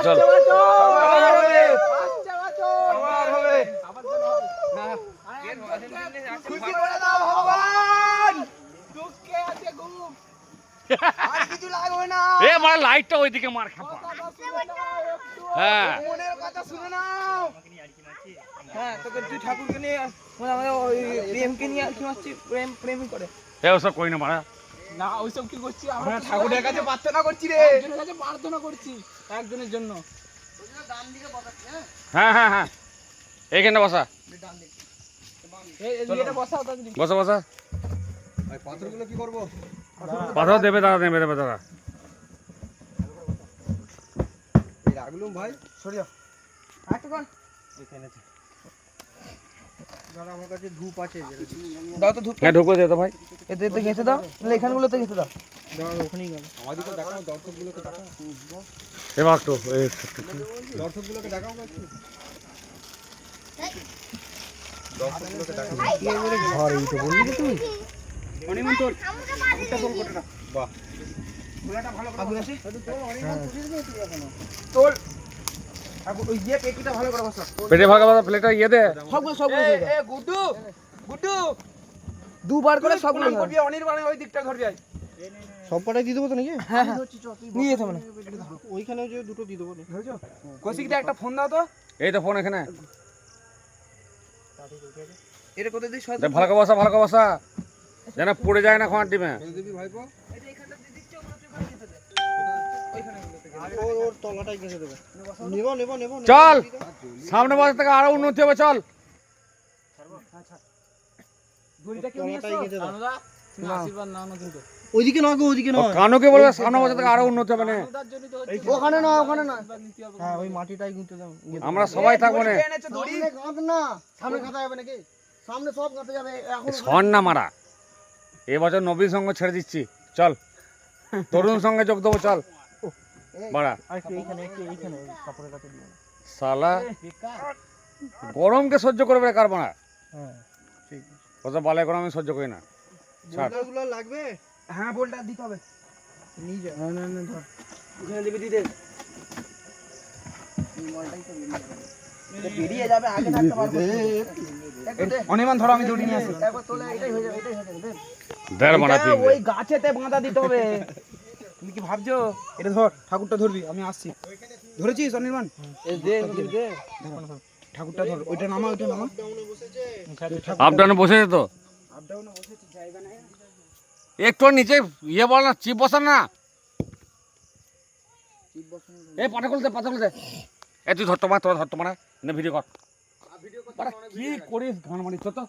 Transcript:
চল এ মার লাইটটা ওইদিকে মার খাপা হ্যাঁ হ্যাঁ তোকে তুই ঠাকুরকে নিয়ে প্রেমকে নিয়ে আর কি মারছি প্রেমই করে ওসব করি না মারা না ওইসব কি করছি আমরা ঠাকুরের কাছে প্রার্থনা করছি রে একজনের কাছে প্রার্থনা করছি একজনের জন্য হ্যাঁ হ্যাঁ হ্যাঁ এইখানে বসা এটা বসাও তাড়াতাড়ি বসা বসা পাথরগুলো কি করবো? পাথর দেবে দাঁড়া রাখলুম ভাই, সরে যাও। দাদা আমার কাছে ধূপ আছে, দাও তো ধূপ হ্যাঁ ঢুকো যেত ভাই এতে ঘেঁচে দাও এখানগুলোতে ঘেঁচে দাও ওখানেই গেল। আমাদেরকে দেখাও, দর্শকগুলোকে দেখাও, এবার একটু দর্শকগুলোকে দেখাও না একটু। বাহ, তোর ঠাকুর ওই যে পেটিটা ভালো করে বসা পেটে ভাগা ভাগা প্লেটটা ইয়ে দে সবগুলো এ গুড্ডু গুড্ডু দুবার করে সবগুলো করবি অনির্বাণে ওই দিকটা ধরবি আই সব কটাই দিয়ে দেবো তো নাকি? হ্যাঁ নিয়ে যেতে মানে ওইখানেও যে দুটো দিয়ে দেবো। কৌশিকটা একটা ফোন দাও তো এই তো ফোন এখানে এটা কোথায় দিস ভালো করে বসা যেন পড়ে যায় না খোঁয়ার ডিমে দিবি ভাইপো, এটা এখানটা দিয়ে দিচ্ছি ওগুলো তুই করে খেতে দে ওইখানে ওর তলাটাই গেঁথে দেবে। নেবো। চল সামনে বছর থেকে আরো উন্নতি হবে চল দড়িটা কেউ নিয়ে তলাটাই গেঁথে দাও। অনুদা তুমি আশীর্বাদ নাও না কিন্তু ওইদিকে নয় গো, ওইদিকে নয়। কানুকে বলবে সামনে বছর থেকে আরো উন্নতি হবে না অনুদার জন্য তো হচ্ছে ওখানে নয়, ওখানে নয়। আশীর্বাদ নিতে হবে হ্যাঁ, ওই মাটিটাই গেঁথে দাও। আমরা সবাই থাকবো না দড়ি এনেছো দড়ি গাঁথ না, সামনে গাঁথা যাবে নাকি? সামনে সব গাঁথা যাবে এখন। শন না মারা এবছর নবীর সঙ্গে ছেড়ে দিচ্ছি চল তরুণ সঙ্গে যোগ দেবো চল বাড়া এইখানে কাপড়ের কাছে দিয়ে। শালা গরমকে সহ্য করবে কার বাড়া হ্যাঁ, ঠিক আছে। কত বালাই গরম আমি সহ্য করি না ছাড় বোল্ডারগুলো লাগবে? হ্যাঁ বোল্টটা দিতে হবে নিয়ে যা। না ধর। ওখানে দিবি দিতে বেরিয়ে যাবে আগে থাকতে পারবো অনিমান ধরো আমি দড়ি নিয়ে আসি একবার তোলে এটাই হয়ে যাবে দেড় বাড়া এটা ওই গাছেতে বাঁধা দিতে হবে তুমি কি ভাবছো এটা ধর ঠাকুরটা ধরবি আমি আসছি ধরেছিস অনির্বাণ দে দে ঠাকুরটা ধর ওইটা নামা আপ ডাউনে বসে যেত আপ ডাউনে বসেছি জায়গা নাই একটু নিচে ইয়ে বল না চিপ বসান না এই পাঠা খুলতে এ তুই ধরতো মারা তোরা ধরতো মারা ভিডিও কর কি করিস ঘন মারিস তো